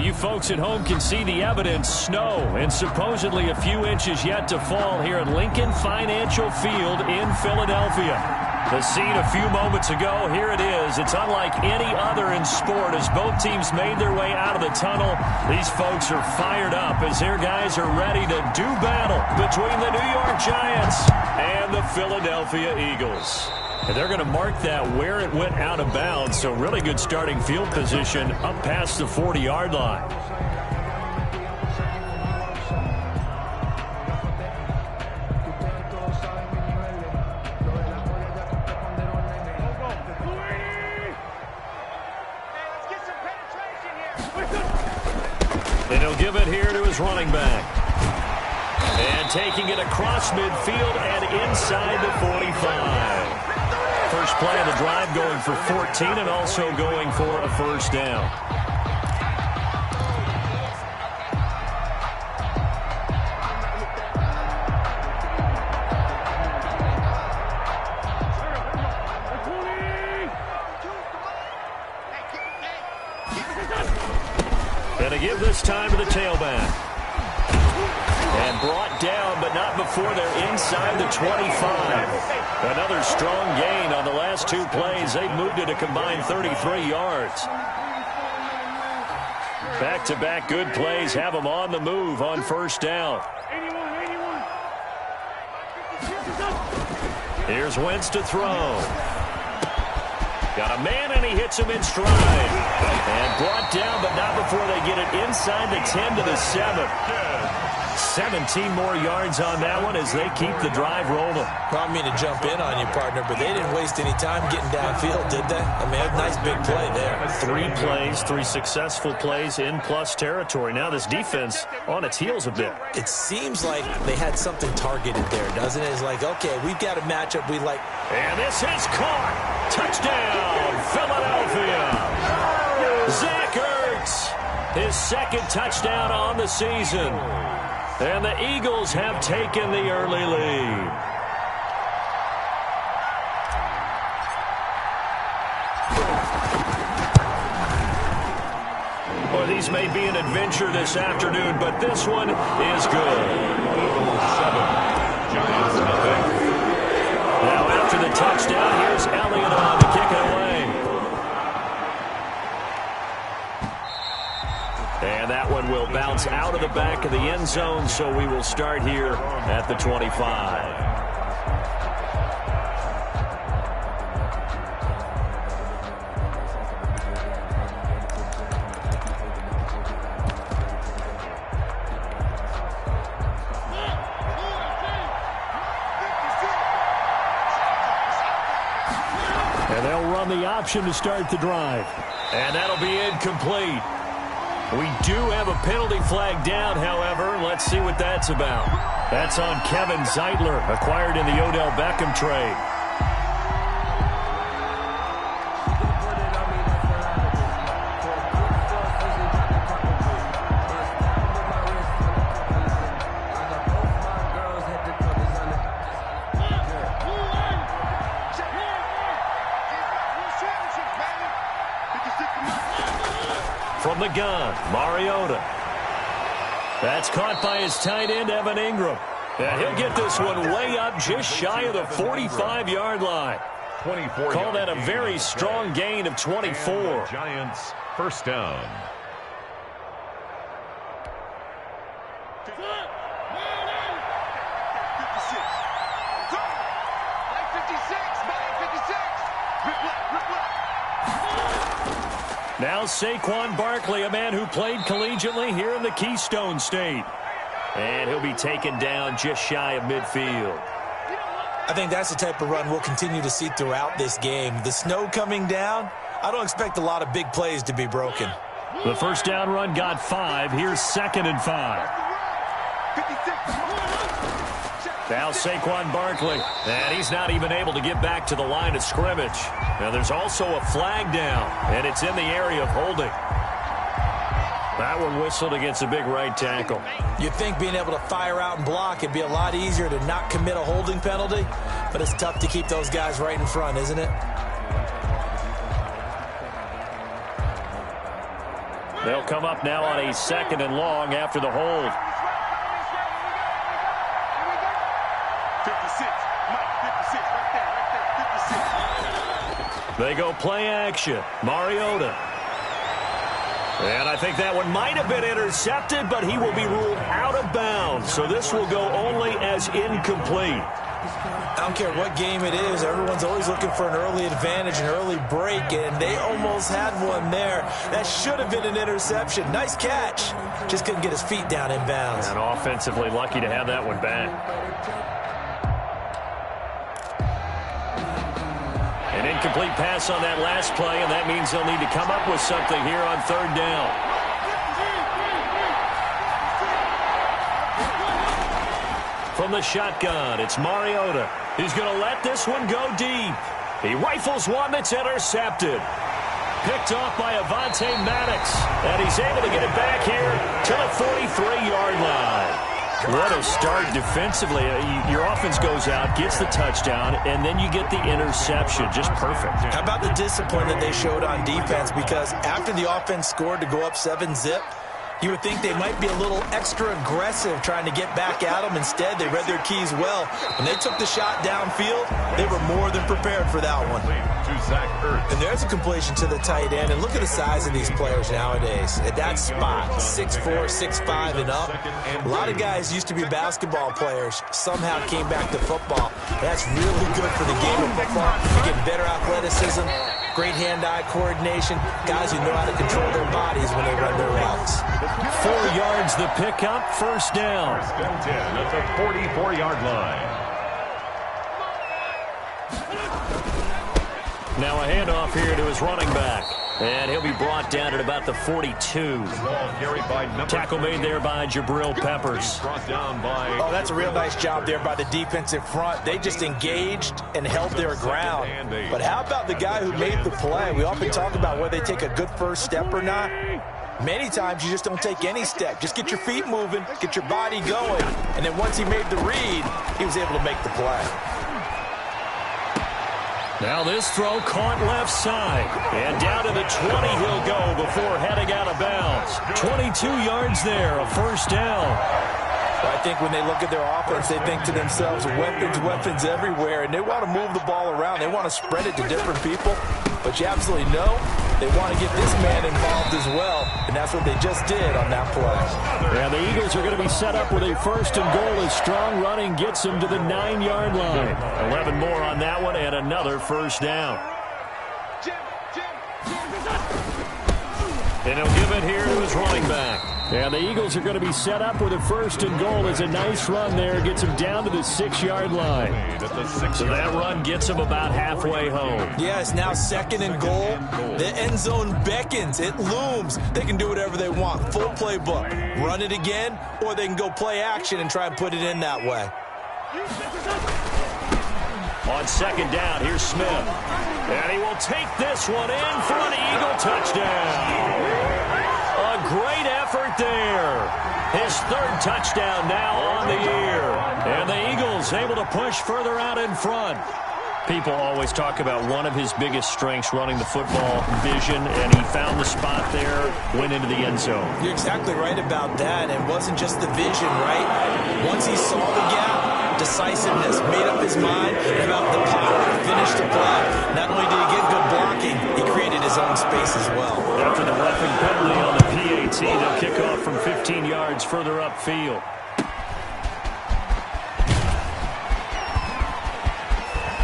you folks at home can see the evidence. Snow and supposedly a few inches yet to fall here at Lincoln Financial Field in Philadelphia. The scene a few moments ago, here it is. It's unlike any other in sport as both teams made their way out of the tunnel. These folks are fired up as their guys are ready to do battle between the New York Giants and the Philadelphia Eagles. And they're going to mark that where it went out of bounds, so really good starting field position up past the 40-yard line. And he'll give it here to his running back. And taking it across midfield and inside the 45. First play of the drive going for 14 and also going for a first down. Gonna give this time to the tailback. And brought down, but not before they're inside the 25. Another strong gain on the last two plays. They've moved it a combined 33 yards. Back-to-back good plays have them on the move on first down. Here's Wentz to throw. Got a man, and he hits him in stride. And brought down, but not before they get it inside the 10 to the 7. 17 more yards on that one as they keep the drive rolling. I don't mean to jump in on you, partner, but they didn't waste any time getting downfield, did they? I mean, a nice big play there. 3 plays, 3 successful plays in plus territory. Now this defense on its heels a bit. It seems like they had something targeted there, doesn't it? It's like, okay, we've got a matchup we like. And this is caught. Touchdown, Philadelphia. Zach Ertz, his second touchdown on the season. And the Eagles have taken the early lead. Well, these may be an adventure this afternoon, but this one is good. Giants nothing. Now after the touchdown, here's Elliott on to kick it away. And that one will bounce out of the back of the end zone, so we will start here at the 25. And they'll run the option to start the drive. And that'll be incomplete. We do have a penalty flag down, however. Let's see what that's about. That's on Kevin Zeitler, acquired in the Odell Beckham trade. From the gun, Mariota. That's caught by his tight end, Evan Ingram. And he'll get this one way up just shy of the 45-yard line. 24. Call that a very strong gain of 24. Giants first down. Now Saquon Barkley, a man who played collegiately here in the Keystone State. And he'll be taken down just shy of midfield. I think that's the type of run we'll continue to see throughout this game. The snow coming down, I don't expect a lot of big plays to be broken. The first down run got 5. Here's 2nd and 5. Now Saquon Barkley, and he's not even able to get back to the line of scrimmage. Now there's also a flag down, and it's in the area of holding. That one whistled against a big right tackle. You'd think being able to fire out and block it'd be a lot easier to not commit a holding penalty, but it's tough to keep those guys right in front, isn't it? They'll come up now on a 2nd and long after the hold. 56. Mike, 56. Right there. 56. They go play action. Mariota. And I think that one might have been intercepted, but he will be ruled out of bounds. So this will go only as incomplete. I don't care what game it is. Everyone's always looking for an early advantage, an early break, and they almost had one there. That should have been an interception. Nice catch. Just couldn't get his feet down in bounds. And offensively lucky to have that one back. An incomplete pass on that last play, and that means they'll need to come up with something here on 3rd down. From the shotgun, it's Mariota. He's going to let this one go deep. He rifles one that's intercepted. Picked off by Avonte Maddox, and he's able to get it back here to the 43-yard line. What a start defensively. Your offense goes out, gets the touchdown, and then you get the interception. Just perfect. How about the discipline that they showed on defense? Because after the offense scored to go up 7-zip, you would think they might be a little extra aggressive trying to get back at them. Instead, they read their keys well. When they took the shot downfield, they were more than prepared for that one. And there's a completion to the tight end. And look at the size of these players nowadays. At that spot, 6'4", 6'5", and up. A lot of guys used to be basketball players. Somehow came back to football. That's really good for the game of football. You get better athleticism, great hand-eye coordination, guys who know how to control their bodies when they run their routes. 4 yards the pickup, 1st down. 1st and 10 at the 44-yard line. Now a handoff here to his running back. And he'll be brought down at about the 42. Tackle made there by Jabril Peppers. Oh, that's a real nice job there by the defensive front. They just engaged and held their ground. But how about the guy who made the play? We often talk about whether they take a good first step or not. Many times you just don't take any step. Just get your feet moving, get your body going. And then once he made the read, he was able to make the play. Now this throw caught left side. And down to the 20 he'll go before heading out of bounds. 22 yards there, a 1st down. I think when they look at their offense, they think to themselves, weapons everywhere, and they want to move the ball around. They want to spread it to different people. But you absolutely know they want to get this man involved as well, and that's what they just did on that play. And the Eagles are going to be set up with a 1st and goal as strong running gets them to the 9-yard line. 11 more on that one and another 1st down. And he'll give it here to his running back. And the Eagles are going to be set up with a 1st and goal as a nice run there. Gets him down to the 6-yard line. So that run gets him about halfway home. Yeah, it's now 2nd and goal. The end zone beckons. It looms. They can do whatever they want. Full playbook. Run it again, or they can go play action and try and put it in that way. On 2nd down, here's Smith. And he will take this one in for an Eagle touchdown. A great effort there. His 3rd touchdown now on the year. And the Eagles able to push further out in front. People always talk about one of his biggest strengths running the football, vision, and he found the spot there, went into the end zone. You're exactly right about that. It wasn't just the vision, right? Once he saw the gap, decisiveness, made up his mind about the power to finish the play. Not only did he get good blocking, he created his own space as well. After the roughing penalty on the PAT, they'll kick off from 15 yards further upfield.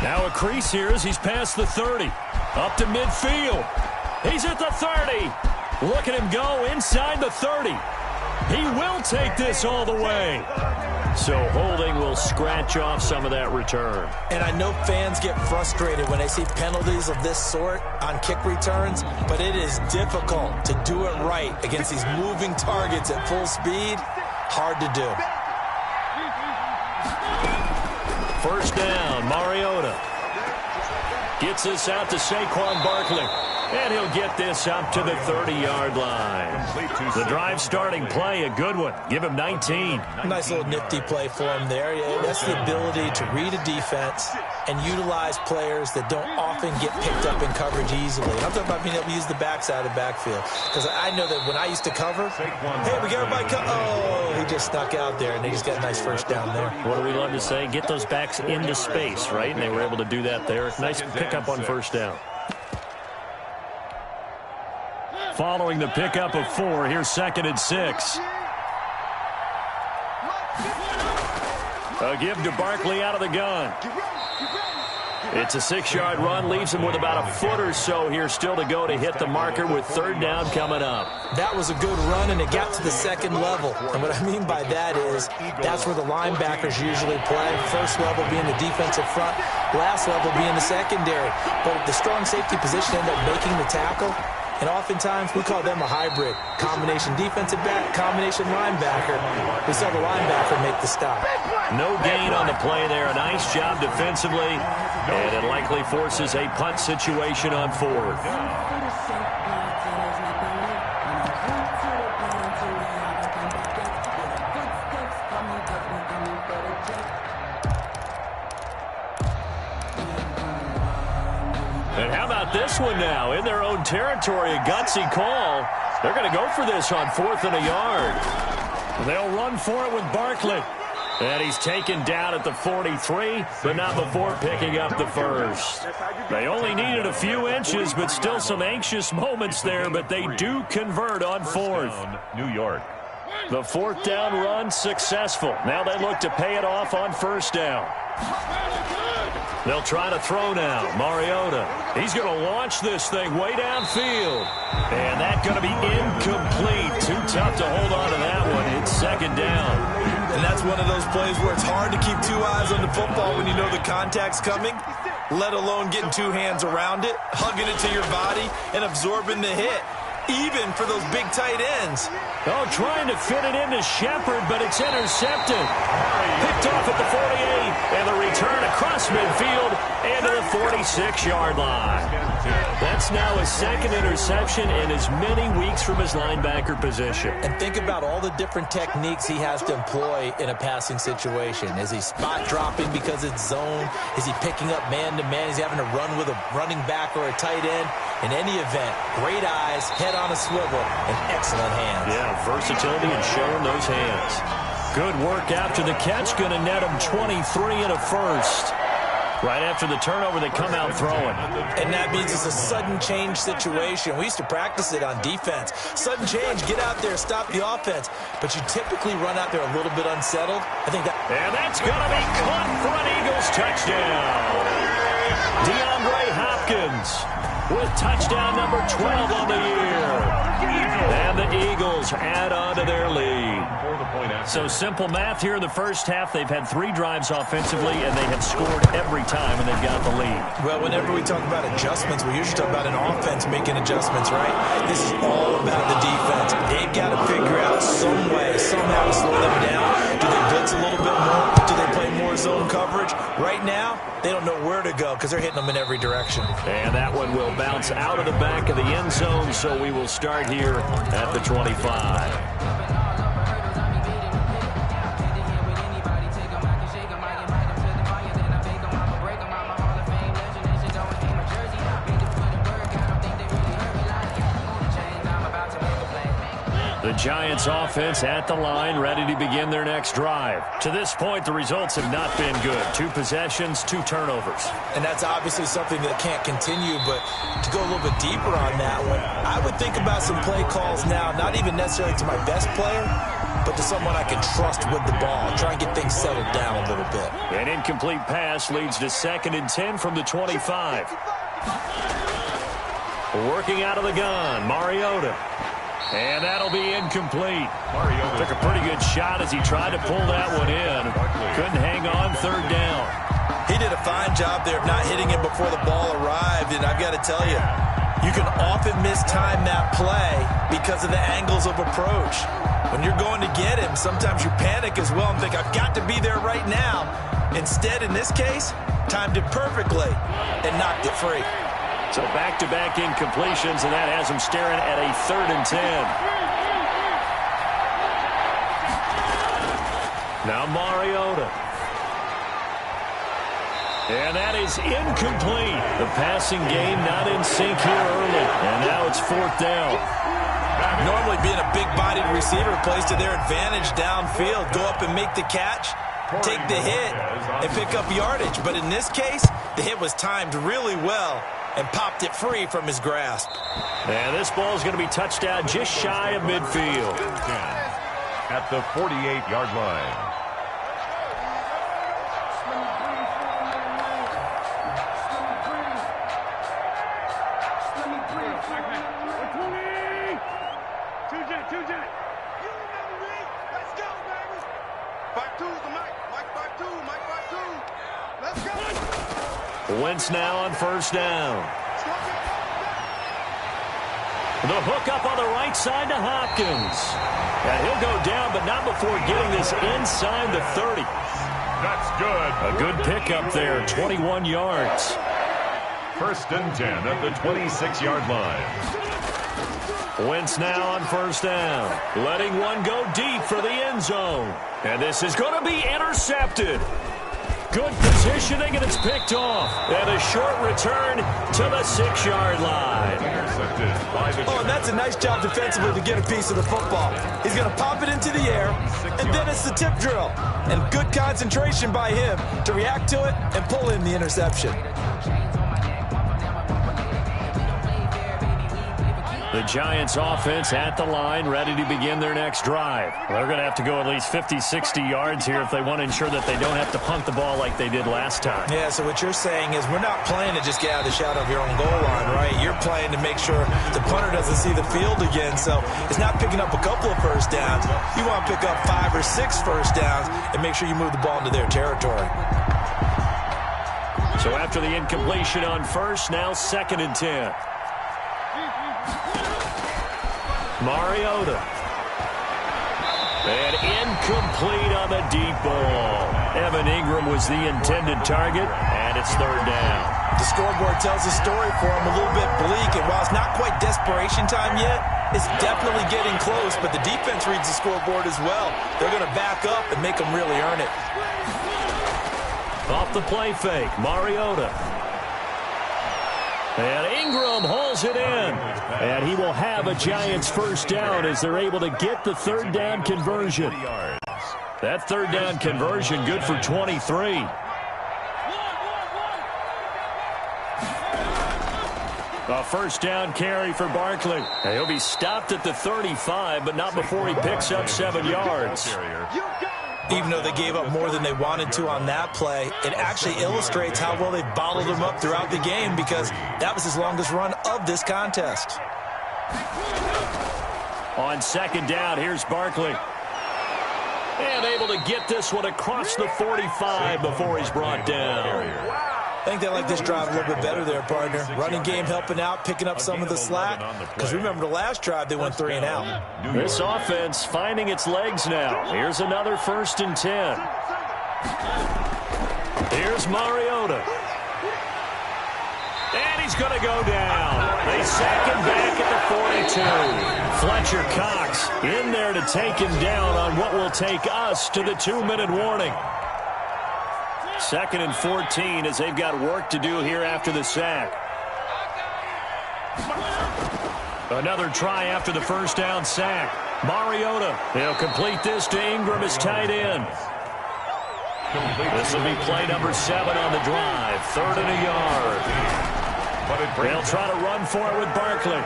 Now a crease here as he's past the 30. Up to midfield. He's at the 30. Look at him go inside the 30. He will take this all the way. So holding will scratch off some of that return. And I know fans get frustrated when they see penalties of this sort on kick returns, but it is difficult to do it right against these moving targets at full speed. Hard to do. 1st down, Mariota. Gets this out to Saquon Barkley. And he'll get this up to the 30-yard line. The drive starting play, a good one. Give him 19. Nice little nifty play for him there. That's the ability to read a defense and utilize players that don't often get picked up in coverage easily. And I'm talking about being able to use the backside of the backfield. Because I know that when I used to cover, hey, we got everybody oh, he just snuck out there, and they just got a nice first down there. What do we love to say? Get those backs into space, right? And they were able to do that there. Nice pickup on first down. Following the pickup of 4, here's 2nd and 6. A give to Barkley out of the gun. It's a 6-yard run, leaves him with about a foot or so here still to go to hit the marker with 3rd down coming up. That was a good run, and it got to the 2nd level. And what I mean by that is that's where the linebackers usually play. First level being the defensive front, last level being the secondary. But the strong safety position ended up making the tackle. And oftentimes, we call them a hybrid. Combination defensive back, combination linebacker. We saw the linebacker make the stop. No gain on the play there. A nice job defensively. And it likely forces a punt situation on 4th. And how about this one now? In their own territory, a gutsy call. They're going to go for this on 4th and a yard. They'll run for it with Barkley. And he's taken down at the 43, but not before picking up the first. They only needed a few inches, but still some anxious moments there, but they do convert on 4th. New York. The 4th down run successful. Now they look to pay it off on 1st down. They'll try to throw now. Mariota. He's going to launch this thing way downfield. And that's going to be incomplete. Too tough to hold on to that one. It's 2nd down. And that's one of those plays where it's hard to keep 2 eyes on the football when you know the contact's coming, let alone getting 2 hands around it, hugging it to your body, and absorbing the hit. Even for those big tight ends. Oh, trying to fit it into Shepard, but it's intercepted. Picked off at the 48, and the return across midfield and to the 46-yard line. That's now his 2nd interception in as many weeks from his linebacker position. And think about all the different techniques he has to employ in a passing situation. Is he spot dropping because it's zone? Is he picking up man-to-man? Is he having to run with a running back or a tight end? In any event, great eyes, head on a swivel, and excellent hands. Yeah, versatility and showing those hands. Good work after the catch. Going to net him 23 and a first. Right after the turnover, they come out throwing. And that means it's a sudden change situation. We used to practice it on defense. Sudden change, get out there, stop the offense. But you typically run out there a little bit unsettled. I think that... And that's going to be caught for an Eagles touchdown. DeAndre Hopkins with touchdown number 12 on the year. And the Eagles add on to their lead. So simple math here in the first half. They've had 3 drives offensively, and they have scored every time, and they've got the lead. Well, whenever we talk about adjustments, we usually talk about an offense making adjustments, right? This is all about the defense. They've got to figure out some way, somehow to slow them down. Do they blitz a little bit more? Do they play more zone coverage? Right now, they don't know where to go because they're hitting them in every direction. And that one will bounce out of the back of the end zone, so we will start here at the 25. The Giants offense at the line, ready to begin their next drive. To this point, the results have not been good. 2 possessions, 2 turnovers. And that's obviously something that can't continue, but to go a little bit deeper on that one, I would think about some play calls now, not even necessarily to my best player, but to someone I can trust with the ball. Try and get things settled down a little bit. An incomplete pass leads to 2nd and 10 from the 25. Working out of the gun, Mariota. And that'll be incomplete. Took a pretty good shot as he tried to pull that one in. Couldn't hang on 3rd down. He did a fine job there of not hitting it before the ball arrived, and I've got to tell you, you can often mistime that play because of the angles of approach. When you're going to get him, sometimes you panic as well and think, I've got to be there right now. Instead, in this case, timed it perfectly and knocked it free. So back-to-back incompletions, and that has him staring at a 3rd and 10. Now Mariota. And that is incomplete. The passing game not in sync here early. And now it's 4th down. Normally being a big-bodied receiver plays to their advantage downfield. Go up and make the catch, take the hit, and pick up yardage. But in this case, the hit was timed really well and popped it free from his grasp. And this ball is going to be touched down just shy of midfield. At the 48-yard line. Wentz now on 1st down. The hook up on the right side to Hopkins. And he'll go down, but not before getting this inside the 30. That's good. A good pickup there, 21 yards. 1st and 10 at the 26-yard line. Wentz now on 1st down. Letting one go deep for the end zone. And this is going to be intercepted. Good positioning, and it's picked off. And a short return to the 6-yard line. Oh, and that's a nice job defensively to get a piece of the football. He's going to pop it into the air, and then it's the tip drill. And good concentration by him to react to it and pull in the interception. The Giants offense at the line, ready to begin their next drive. They're going to have to go at least 50, 60 yards here if they want to ensure that they don't have to punt the ball like they did last time. Yeah, so what you're saying is we're not playing to just get out of the shadow of your own goal line, right? You're playing to make sure the punter doesn't see the field again. So it's not picking up a couple of 1st downs. You want to pick up 5 or 6 1st downs and make sure you move the ball into their territory. So after the incompletion on 1st, now 2nd and 10. Mariota. And incomplete on the deep ball. Evan Ingram was the intended target, and it's 3rd down. The scoreboard tells the story for him, a little bit bleak, and while it's not quite desperation time yet, it's definitely getting close, but the defense reads the scoreboard as well. They're going to back up and make them really earn it. Off the play fake, Mariota. And Ingram hauls it in. And he will have a Giants 1st down as they're able to get the 3rd down conversion. That 3rd down conversion good for 23. A 1st down carry for Barkley. And he'll be stopped at the 35, but not before he picks up 7 yards. Even though they gave up more than they wanted to on that play, it actually illustrates how well they've bottled him up throughout the game because that was his longest run of this contest. On 2nd down, here's Barkley. And able to get this one across the 45 before he's brought down. I think they like this drive a little bit better there, partner. Running game helping out, picking up some of the slack. Because remember the last drive, they went 3 and out. This offense finding its legs now. Here's another 1st and 10. Here's Mariota. And he's going to go down. They sack him back at the 42. Fletcher Cox in there to take him down on what will take us to the 2-minute warning. 2nd and 14 as they've got work to do here after the sack. Another try after the 1st down sack. Mariota, he'll complete this to Ingram as tight end. This will be play number 7 on the drive. 3rd and a yard. They'll try to run for it with Barkley.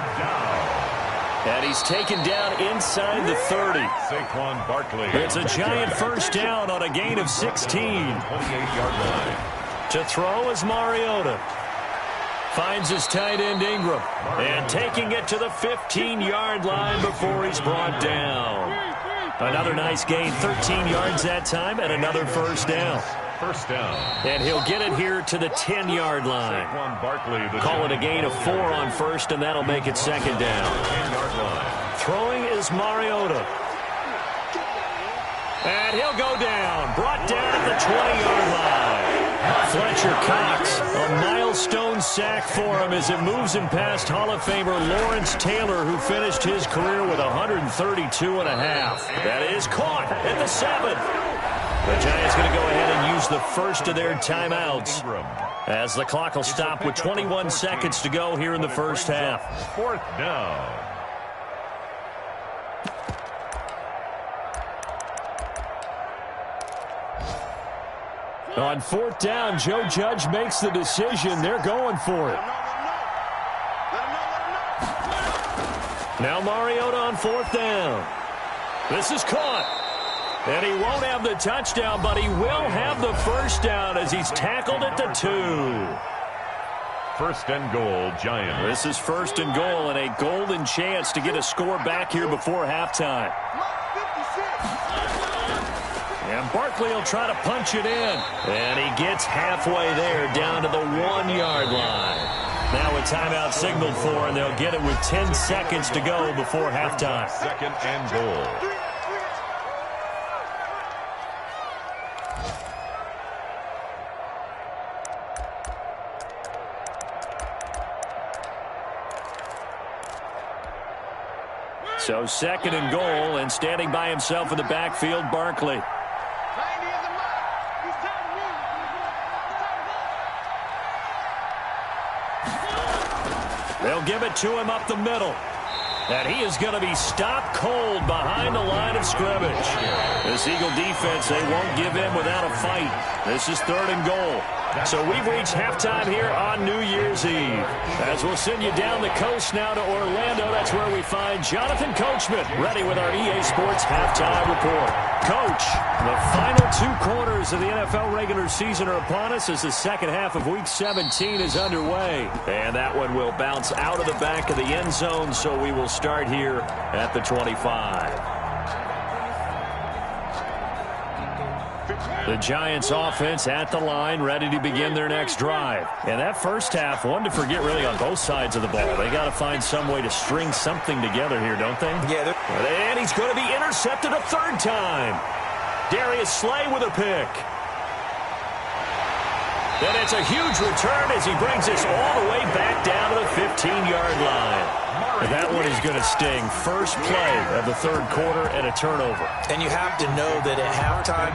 And he's taken down inside the 30. Saquon Barkley. It's a Giant 1st down on a gain of 16. 28-yard line. To throw is Mariota. Finds his tight end Ingram. And taking it to the 15-yard line before he's brought down. Another nice gain, 13 yards that time, and another 1st down. 1st down. And he'll get it here to the 10-yard line. Saquon Barkley. Call it a gain of 4 on 1st, and that'll make it 2nd down. 10-yard line. Throwing is Mariota. And he'll go down. Brought down at the 20-yard line. Fletcher Cox. A milestone sack for him as it moves him past Hall of Famer Lawrence Taylor, who finished his career with 132 and a half. That is caught at the 7. The Giants going to go ahead and use the first of their timeouts as the clock will stop with 21 seconds to go here in the first half. 4th down. On 4th down, Joe Judge makes the decision. They're going for it. Now Mariota on 4th down. This is caught. And he won't have the touchdown, but he will have the first down as he's tackled at the 2. 1st and goal, Giants. This is 1st and goal and a golden chance to get a score back here before halftime. And Barkley will try to punch it in. And he gets halfway there down to the 1-yard line. Now a timeout signaled for, and they'll get it with 10 seconds to go before halftime. 2nd and goal. So 2nd and goal, and standing by himself in the backfield, Barkley. They'll give it to him up the middle. And he is going to be stopped cold behind the line of scrimmage. This Eagle defense, they won't give in without a fight. This is 3rd and goal. So we've reached halftime here on New Year's Eve. As we'll send you down the coast now to Orlando, that's where we find Jonathan Coachman, ready with our EA Sports Halftime Report. Coach, the final 2 quarters of the NFL regular season are upon us as the second half of Week 17 is underway. And that one will bounce out of the back of the end zone, so we will start here at the 25. The Giants offense at the line, ready to begin their next drive. And that first half, one to forget really on both sides of the ball. They got to find some way to string something together here, don't they? Yeah. And he's going to be intercepted a 3rd time. Darius Slay with a pick. And it's a huge return as he brings us all the way back down to the 15-yard line. And that one is going to sting. First play of the 3rd quarter and a turnover. And you have to know that at halftime,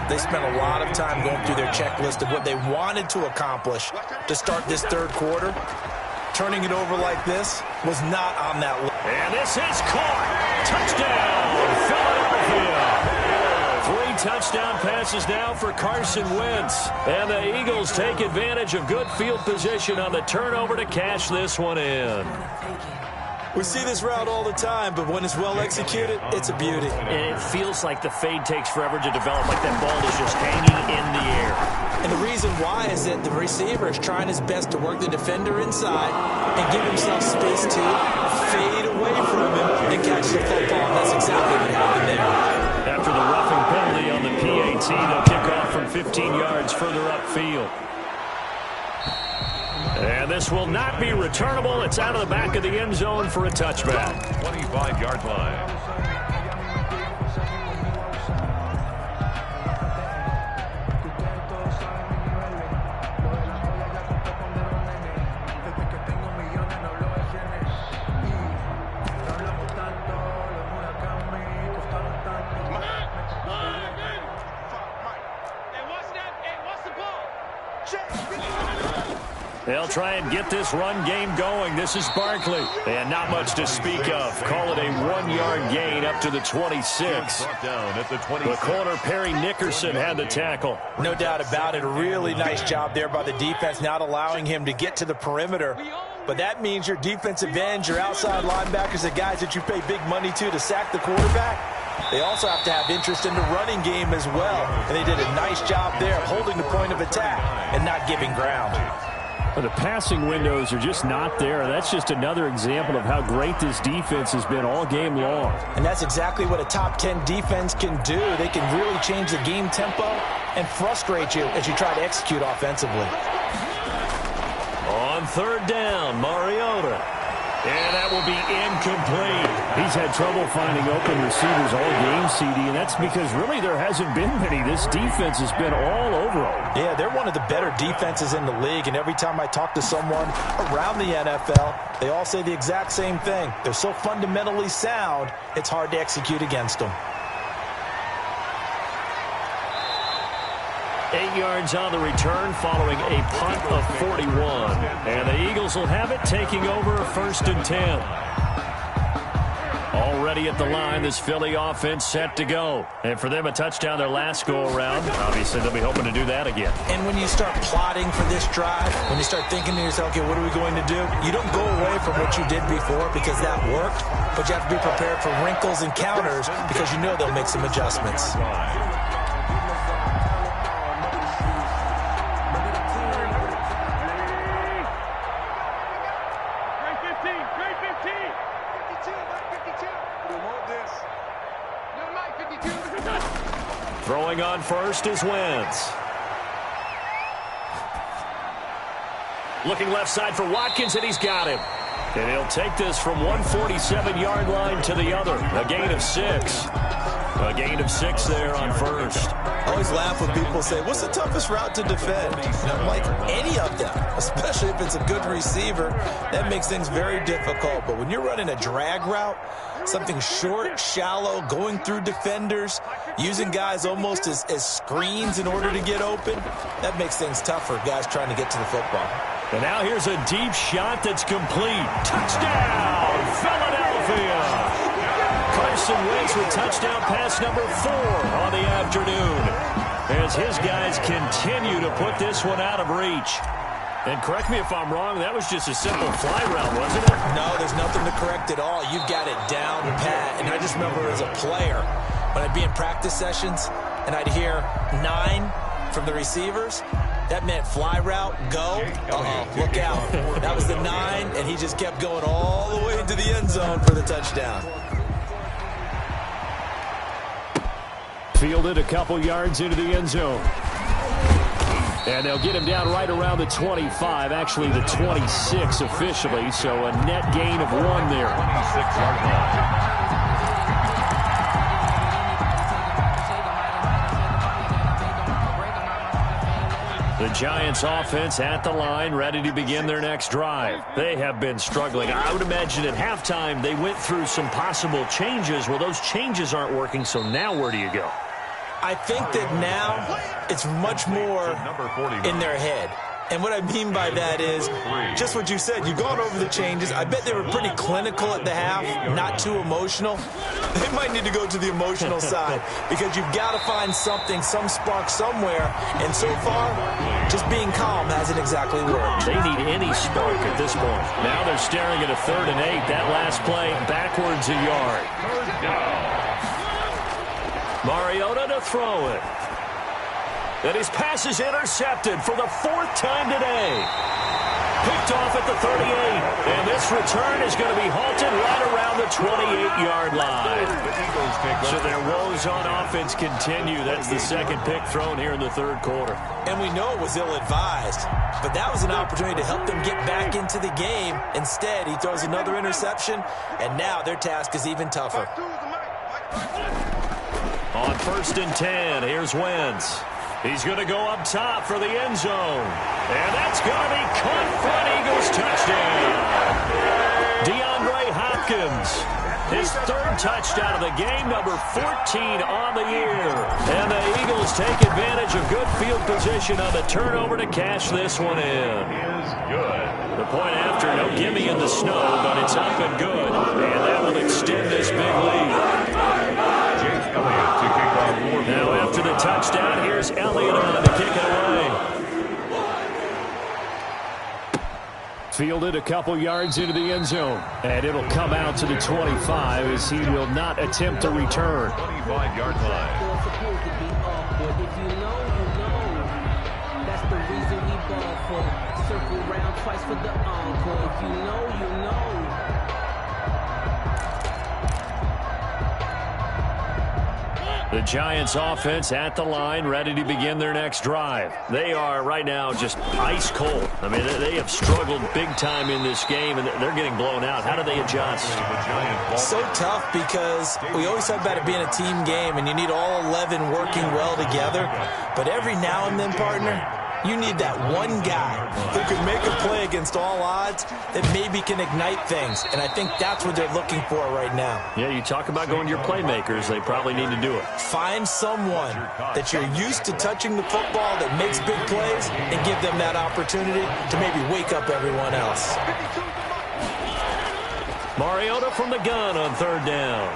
they spent a lot of time going through their checklist of what they wanted to accomplish to start this 3rd quarter. Turning it over like this was not on that list. And this is caught. Touchdown, Philadelphia. 3 touchdown passes now for Carson Wentz. And the Eagles take advantage of good field position on the turnover to cash this one in. We see this route all the time, but when it's well executed, it's a beauty. And it feels like the fade takes forever to develop, like that ball is just hanging in the air. And the reason why is that the receiver is trying his best to work the defender inside and give himself space to fade away from him and catch the football. And that's exactly what happened there. After the roughing penalty on the PAT, they'll kick off from 15 yards further upfield. And this will not be returnable. It's out of the back of the end zone for a touchback. 25-yard line. They'll try and get this run game going. This is Barkley. And not much to speak of. Call it a 1-yard gain up to the 26. The corner, Perry Nickerson, had the tackle. No doubt about it. A really nice job there by the defense, not allowing him to get to the perimeter. But that means your defensive ends, your outside linebackers, the guys that you pay big money to sack the quarterback, they also have to have interest in the running game as well. And they did a nice job there holding the point of attack and not giving ground. The passing windows are just not there. That's just another example of how great this defense has been all game long. And that's exactly what a top 10 defense can do. They can really change the game tempo and frustrate you as you try to execute offensively. On 3rd down, Mariota. And that will be incomplete. He's had trouble finding open receivers all game, CD, and that's because really there hasn't been many. This defense has been all over them. Yeah, they're one of the better defenses in the league, and every time I talk to someone around the NFL, they all say the exact same thing. They're so fundamentally sound, it's hard to execute against them. 8 yards on the return following a punt of 41. And the Eagles will have it, taking over 1st and 10. Already at the line, this Philly offense set to go. And for them, a touchdown their last go-around. Obviously, they'll be hoping to do that again. And when you start plotting for this drive, when you start thinking to yourself, okay, what are we going to do? You don't go away from what you did before because that worked, but you have to be prepared for wrinkles and counters because you know they'll make some adjustments. Throwing on first is Wentz. Looking left side for Watkins, and he's got him. And he'll take this from 147-yard line to the other. A gain of 6. A gain of 6 there on first. I always laugh when people say, what's the toughest route to defend? And I'm like, any of them, especially if it's a good receiver. That makes things very difficult. But when you're running a drag route, something short, shallow, going through defenders, using guys almost as screens in order to get open, that makes things tough for guys trying to get to the football. And now here's a deep shot that's complete. Touchdown, Philadelphia! Carson Wentz with touchdown pass number 4 on the afternoon as his guys continue to put this one out of reach. And correct me if I'm wrong, that was just a simple fly route, wasn't it? No, there's nothing to correct at all. You've got it down pat. And I just remember as a player, when I'd be in practice sessions and I'd hear 9 from the receivers, that meant fly route, go. Uh-oh, look out. That was the 9, and he just kept going all the way into the end zone for the touchdown. Fielded a couple yards into the end zone. And they'll get him down right around the 25, actually the 26 officially, so a net gain of 1 there. 26-yard line. The Giants offense at the line, ready to begin their next drive. They have been struggling. I would imagine at halftime they went through some possible changes. Well, those changes aren't working, so now where do you go? I think that now it's much more in their head. And what I mean by that is just what you said. You've gone over the changes. I bet they were pretty clinical at the half, not too emotional. They might need to go to the emotional side because you've got to find something, some spark somewhere. And so far, just being calm hasn't exactly worked. They need any spark at this point. Now they're staring at a 3rd and 8. That last play, backwards a yard. Mariota to throw it. And his pass is intercepted for the 4th time today. Picked off at the 38. And this return is going to be halted right around the 28-yard line. So their woes on offense continue. That's the 2nd pick thrown here in the 3rd quarter. And we know it was ill-advised. But that was an opportunity to help them get back into the game. Instead, he throws another interception. And now their task is even tougher. On 1st and 10, here's Wentz. He's going to go up top for the end zone. And that's going to be caught for an Eagles touchdown. DeAndre Hopkins, his 3rd touchdown of the game, number 14 on the year. And the Eagles take advantage of good field position on the turnover to cash this one in. The point after, no gimme in the snow, but it's up and good. And that will extend this big lead. Now after the touchdown, here's Elliott on to kick it away. Fielded a couple yards into the end zone. And it'll come out to the 25 as he will not attempt a return. 25-yard line. If you know, you know. That's the reason we ball for. Circle round twice for the encore. If you know, you know. The Giants offense at the line, ready to begin their next drive. They are right now just ice cold. I mean, they have struggled big time in this game, and they're getting blown out. How do they adjust? So tough because we always talk about it being a team game, and you need all 11 working well together. But every now and then, partner, you need that one guy who can make a play against all odds that maybe can ignite things. And I think that's what they're looking for right now. Yeah, you talk about going to your playmakers. They probably need to do it. Find someone that you're used to touching the football that makes big plays and give them that opportunity to maybe wake up everyone else. Mariota from the gun on third down.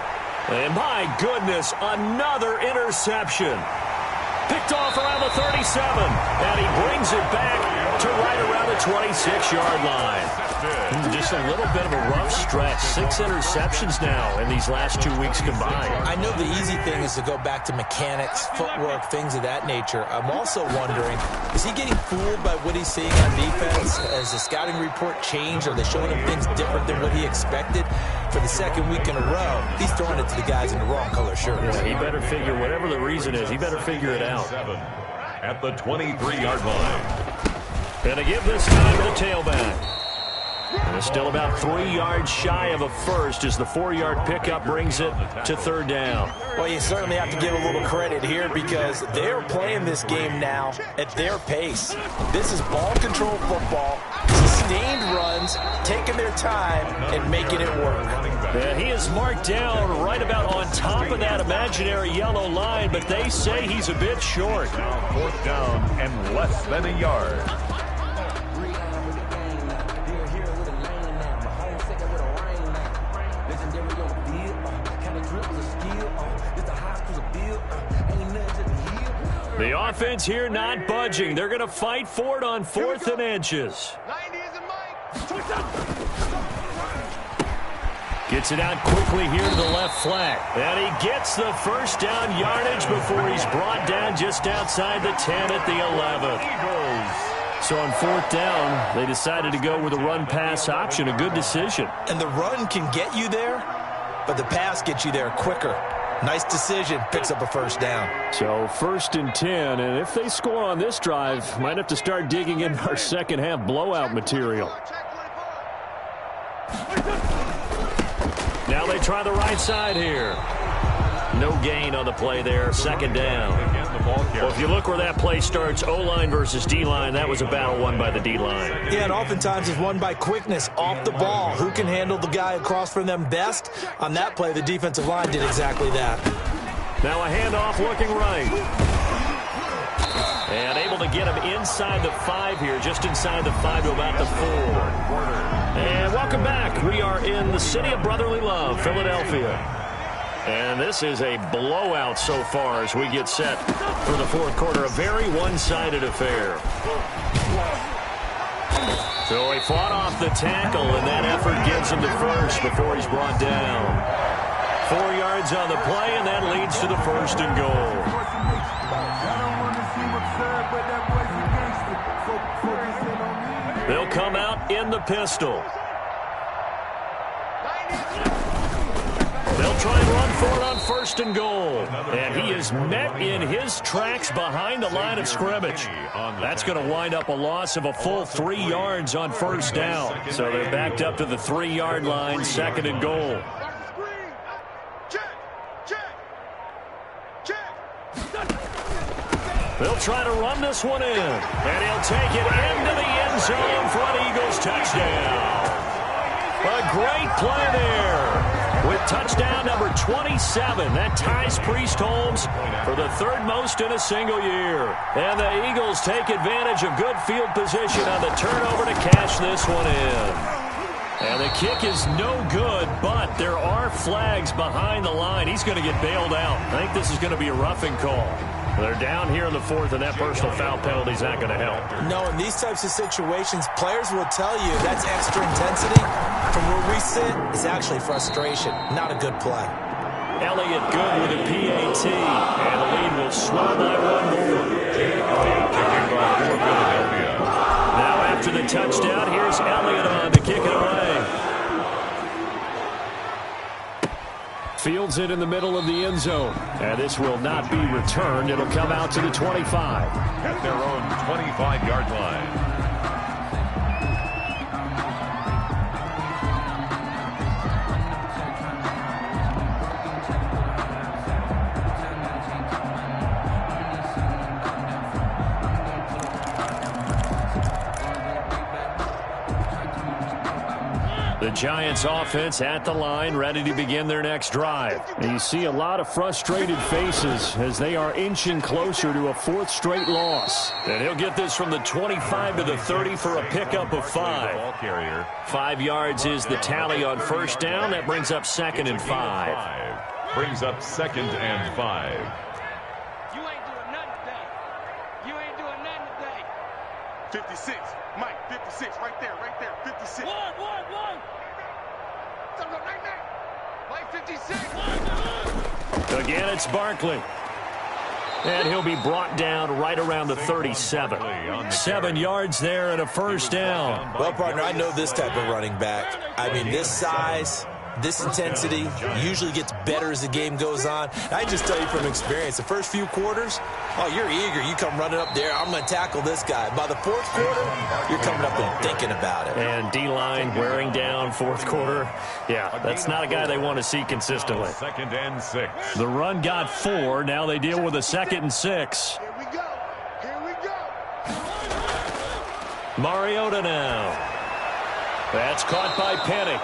And my goodness, another interception. Picked off around the 37, and he brings it back to right around the 26-yard line. Just a little bit of a rough stretch. 6 interceptions now in these last 2 weeks combined. I know the easy thing is to go back to mechanics, footwork, things of that nature. I'm also wondering, is he getting fooled by what he's seeing on defense? Has the scouting report changed? Are they showing him things different than what he expected? For the second week in a row, he's throwing it to the guys in the wrong color shirts. Yeah, he better figure, whatever the reason is, he better figure it out. At the 23-yard line. Gonna give this time to the tailback. And it's still about 3 yards shy of a first as the 4-yard pickup brings it to third down. Well, you certainly have to give a little credit here because they're playing this game now at their pace. This is ball control football, sustained runs, taking their time and making it work. Yeah, he is marked down right about on top of that imaginary yellow line, but they say he's a bit short. Now 4th down and less than a yard. The offense here not budging. They're going to fight for it on 4th and inches. Gets it out quickly here to the left flat. And he gets the first down yardage before he's brought down just outside the 10 at the 11th. So on 4th down, they decided to go with a run-pass option. A good decision. And the run can get you there, but the pass gets you there quicker. Nice decision. Picks up a first down. So 1st and 10, and if they score on this drive, might have to start digging in our second half blowout material. Now they try the right side here. No gain on the play there. 2nd down. Well, if you look where that play starts, O-line versus D-line, that was a battle won by the D-line. Yeah, and oftentimes it's won by quickness off the ball. Who can handle the guy across from them best? On that play, the defensive line did exactly that. Now a handoff looking right. And able to get him inside the 5 here, just inside the 5 to about the 4. And welcome back. We are in the city of brotherly love, Philadelphia. And this is a blowout so far as we get set for the 4th quarter. A very one-sided affair. So he fought off the tackle, and that effort gets him to first before he's brought down. 4 yards on the play, and that leads to the 1st and goal. They'll come out in the pistol. They'll try and run for it on 1st and goal. And he is met in his tracks behind the line of scrimmage. That's going to wind up a loss of a full 3 yards on 1st down. So they're backed up to the 3-yard line, 2nd and goal. They'll try to run this one in. And he'll take it into the end zone for an Eagles touchdown. A great play there. With touchdown number 27, that ties Priest Holmes for the 3rd most in a single year. And the Eagles take advantage of good field position on the turnover to cash this one in. And the kick is no good, but there are flags behind the line. He's going to get bailed out. I think this is going to be a roughing call. They're down here in the 4th, and that personal foul penalty is not going to help. No, in these types of situations, players will tell you that's extra intensity. From where we sit, it's actually frustration. Not a good play. Elliott good with a PAT, and the lead will slow by 1 more. Now after the touchdown, here's Elliott on to kick it away. Field fields it in the middle of the end zone. And this will not be returned. It'll come out to the 25. At their own 25-yard line. The Giants offense at the line, ready to begin their next drive. And you see a lot of frustrated faces as they are inching closer to a fourth straight loss. And he'll get this from the 25 to the 30 for a pickup of 5. 5 yards is the tally on first down. That brings up 2nd and 5. Brings up 2nd and 5. You ain't doing nothing today. You ain't doing nothing today. 56. Mike, 56. Right there. 56. One. Mike, 56. Again, it's Barkley. And he'll be brought down right around the 37. 7 yards there and a first down. Well, partner, I know this type of running back. I mean, this size, this intensity usually gets better as the game goes on. I just tell you from experience, the first few quarters, oh, you're eager. You come running up there, I'm going to tackle this guy. By the fourth quarter, you're coming up and thinking about it. And D-line wearing down fourth quarter. Yeah, that's not a guy they want to see consistently. 2nd and 6. The run got 4. Now they deal with a 2nd and 6. Here we go. Mariota now. That's caught by Penny.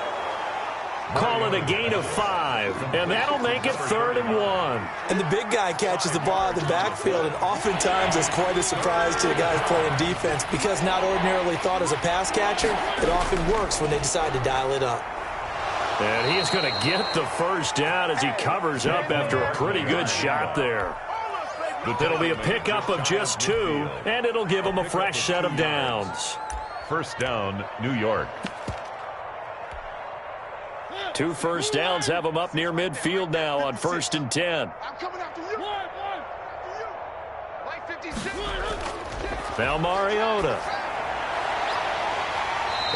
Call it a gain of 5, and that'll make it 3rd and 1. And the big guy catches the ball out of the backfield, and oftentimes it's quite a surprise to the guys playing defense because not ordinarily thought as a pass catcher, it often works when they decide to dial it up. And he's going to get the first down as he covers up after a pretty good shot there. It'll be a pickup of just 2, and it'll give him a fresh set of downs. First down, New York. 2 first downs have him up near midfield now on 1st and 10. I'm coming after you. Mike, 56. Now Mariota.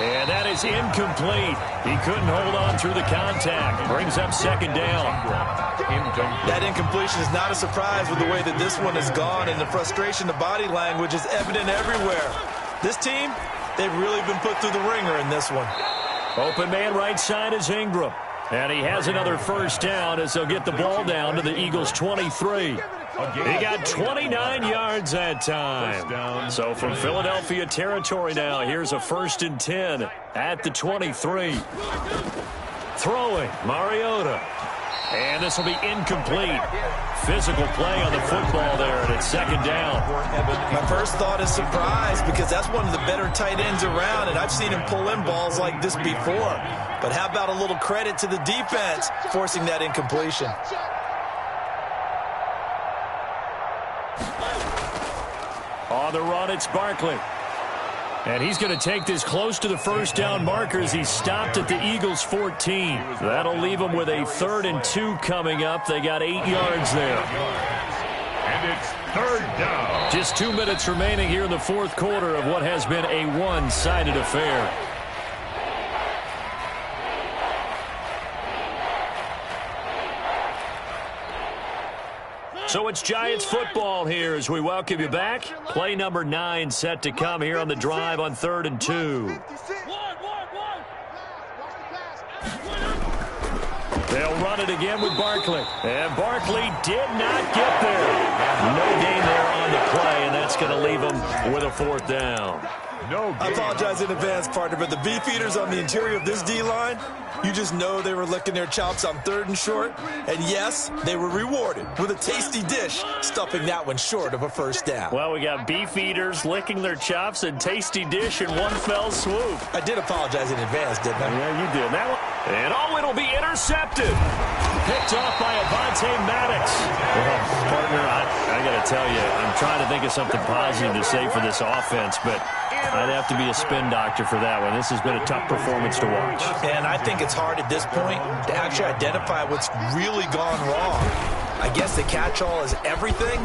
And that is incomplete. He couldn't hold on through the contact. Brings up 2nd down. That incompletion is not a surprise with the way that this one has gone, and the frustration, the body language is evident everywhere. This team, they've really been put through the ringer in this one. Open man right side is Ingram. And he has another first down as they'll get the ball down to the Eagles' 23. He got 29 yards that time. So from Philadelphia territory now, here's a 1st and 10 at the 23. Throwing, Mariota. And this will be incomplete. Physical play on the football there, and it's 2nd down. My first thought is surprise because that's one of the better tight ends around, and I've seen him pull in balls like this before. But how about a little credit to the defense forcing that incompletion? On the run, it's Barkley. And he's going to take this close to the first down marker as he stopped at the Eagles' 14. That'll leave them with a 3rd and 2 coming up. They got 8 yards there. And it's 3rd down. Just 2 minutes remaining here in the fourth quarter of what has been a one-sided affair. So it's Giants football here as we welcome you back. Play number 9 set to come here on the drive on 3rd and 2. They'll run it again with Barkley. And Barkley did not get there. No gain there on the play, and that's going to leave him with a 4th down. I apologize in advance, partner, but the beefeaters on the interior of this D-line, you just know they were licking their chops on 3rd and short. And yes, they were rewarded with a tasty dish, stuffing that one short of a first down. Well, we got beefeaters licking their chops and tasty dish in one fell swoop. I did apologize in advance, didn't I? Yeah, you did. That one. And it'll be intercepted. Picked off by Avonte Maddox. Well, partner, I got to tell you, I'm trying to think of something positive to say for this offense, but I'd have to be a spin doctor for that one. This has been a tough performance to watch. And I think it's hard at this point to actually identify what's really gone wrong. I guess the catch-all is everything.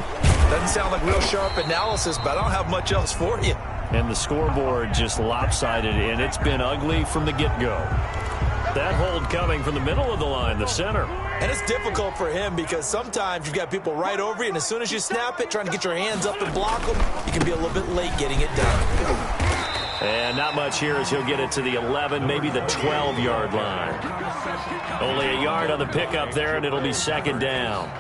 Doesn't sound like real sharp analysis, but I don't have much else for you. And the scoreboard just lopsided, and it's been ugly from the get-go. That hold coming from the middle of the line, the center. And it's difficult for him because sometimes you've got people right over you, and as soon as you snap it, trying to get your hands up and block them, you can be a little bit late getting it done. And not much here as he'll get it to the 11, maybe the 12-yard line. Only a yard on the pickup there, and it'll be second down.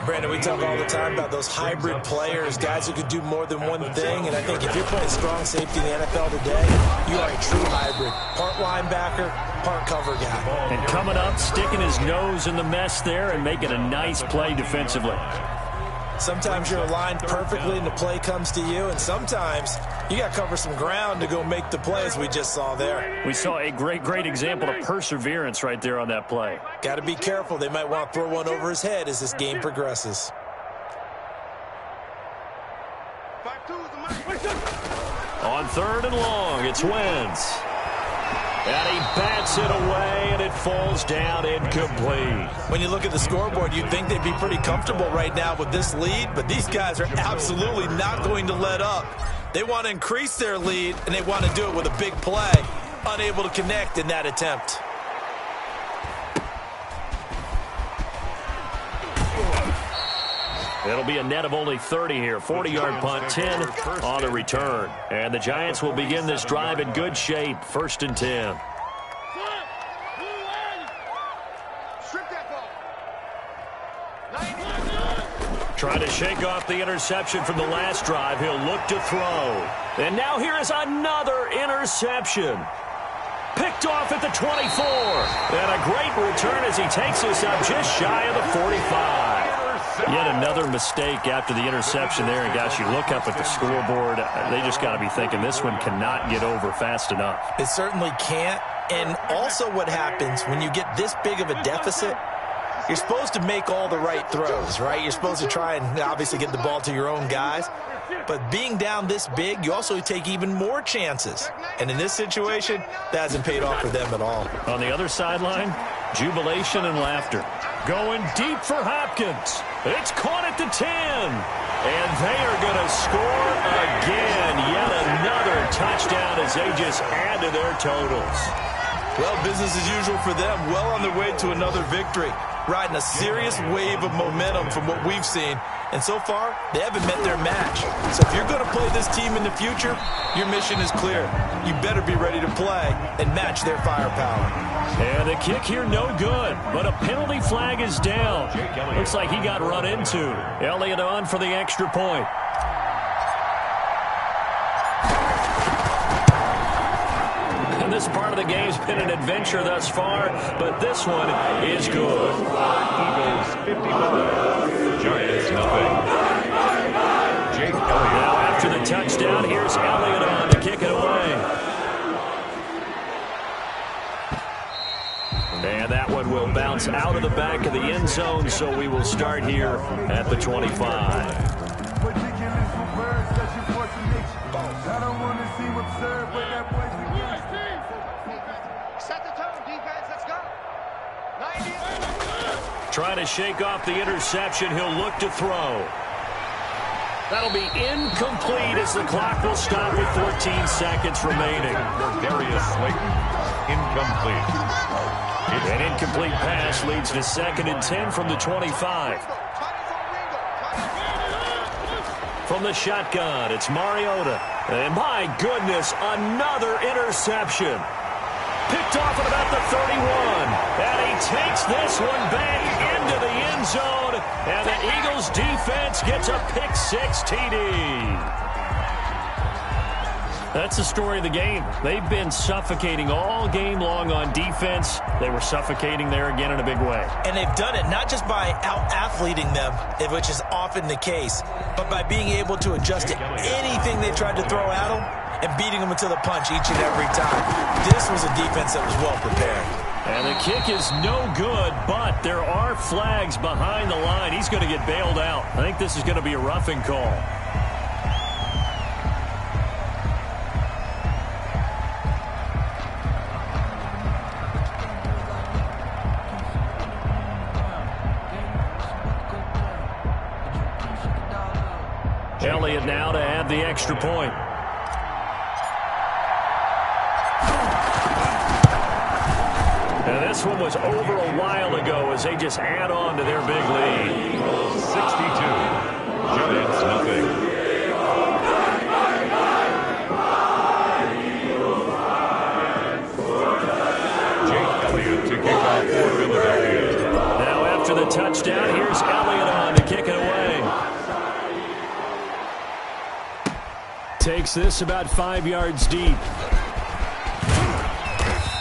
Brandon, we talk all the time about those hybrid players, guys who could do more than one thing, and I think if you're playing strong safety in the NFL today, you are a true hybrid. Part linebacker, part cover guy. And coming up, sticking his nose in the mess there and making a nice play defensively. Sometimes you're aligned perfectly and the play comes to you, and sometimes you got to cover some ground to go make the play, as we just saw there. We saw a great example of perseverance right there on that play. Got to be careful. They might want to throw one over his head as this game progresses. On 3rd and long, it's Wentz. And he bats it away, and it falls down incomplete. When you look at the scoreboard, you'd think they'd be pretty comfortable right now with this lead, but these guys are absolutely not going to let up. They want to increase their lead, and they want to do it with a big play. Unable to connect in that attempt. It'll be a net of only 30 here. 40-yard punt, 10 on the return. And the Giants will begin this drive in good shape. 1st and 10. Trying to shake off the interception from the last drive. He'll look to throw. And now here is another interception. Picked off at the 24. And a great return as he takes this up just shy of the 45. Yet another mistake after the interception there. And, gosh, you look up at the scoreboard. They just got to be thinking this one cannot get over fast enough. It certainly can't. And also what happens when you get this big of a deficit, you're supposed to make all the right throws, right? You're supposed to try and obviously get the ball to your own guys. But being down this big, you also take even more chances. And in this situation, that hasn't paid off for them at all. On the other sideline, jubilation and laughter. Going deep for Hopkins. It's caught at the 10. And they are going to score again. Yet another touchdown as they just add to their totals. Well, business as usual for them. Well on their way to another victory. Riding a serious wave of momentum from what we've seen. And so far, they haven't met their match. So if you're going to play this team in the future, your mission is clear. You better be ready to play and match their firepower. And the kick here, no good. But a penalty flag is down. Looks like he got run into. Elliott on for the extra point. And this part of the game's been an adventure thus far, but this one is good. Eagles 55, Giants nothing. Jake Elliott. Now after the touchdown, here's Elliott on to kick it away. And that one will bounce out of the back of the end zone, so we will start here at the 25. Trying to shake off the interception. He'll look to throw. That'll be incomplete as the clock will stop with 14 seconds remaining. Darius Slayton, incomplete. An incomplete pass leads to 2nd and 10 from the 25. From the shotgun, it's Mariota. And my goodness, another interception. Picked off at about the 31. And he takes this one back into the end zone. And the Eagles defense gets a pick-6 TD. That's the story of the game. They've been suffocating all game long on defense. They were suffocating there again in a big way. And they've done it not just by out-athleting them, which is often the case, but by being able to adjust to anything they tried to throw at them and beating them into the punch each and every time. This was a defense that was well prepared. And the kick is no good, but there are flags behind the line. He's going to get bailed out. I think this is going to be a roughing call. Elliott now to add the extra point. And this one was over a while ago as they just add on to their big lead. 62. Giants nothing. To kick off for Philadelphia. Now after the touchdown, here's Elliott on to kick it away. Takes this about 5 yards deep.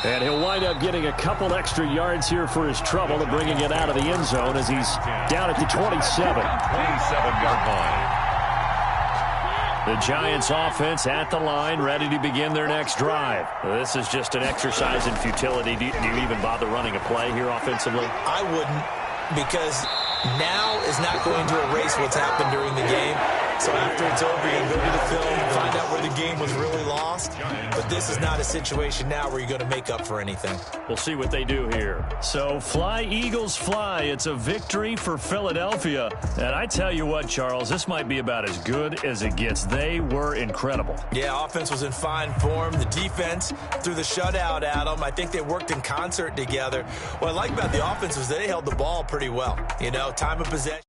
And he'll wind up getting a couple extra yards here for his trouble and bringing it out of the end zone as he's down at the 27. 27-yard line. The Giants offense at the line, ready to begin their next drive. This is just an exercise in futility. Do you even bother running a play here offensively? I wouldn't, because now is not going to erase what's happened during the game. So after it's over, you go to the film, find out where the game was really lost. But this is not a situation now where you're going to make up for anything. We'll see what they do here. So fly, Eagles, fly. It's a victory for Philadelphia. And I tell you what, Charles, this might be about as good as it gets. They were incredible. Yeah, offense was in fine form. The defense threw the shutout at them. I think they worked in concert together. What I like about the offense was they held the ball pretty well. You know, time of possession.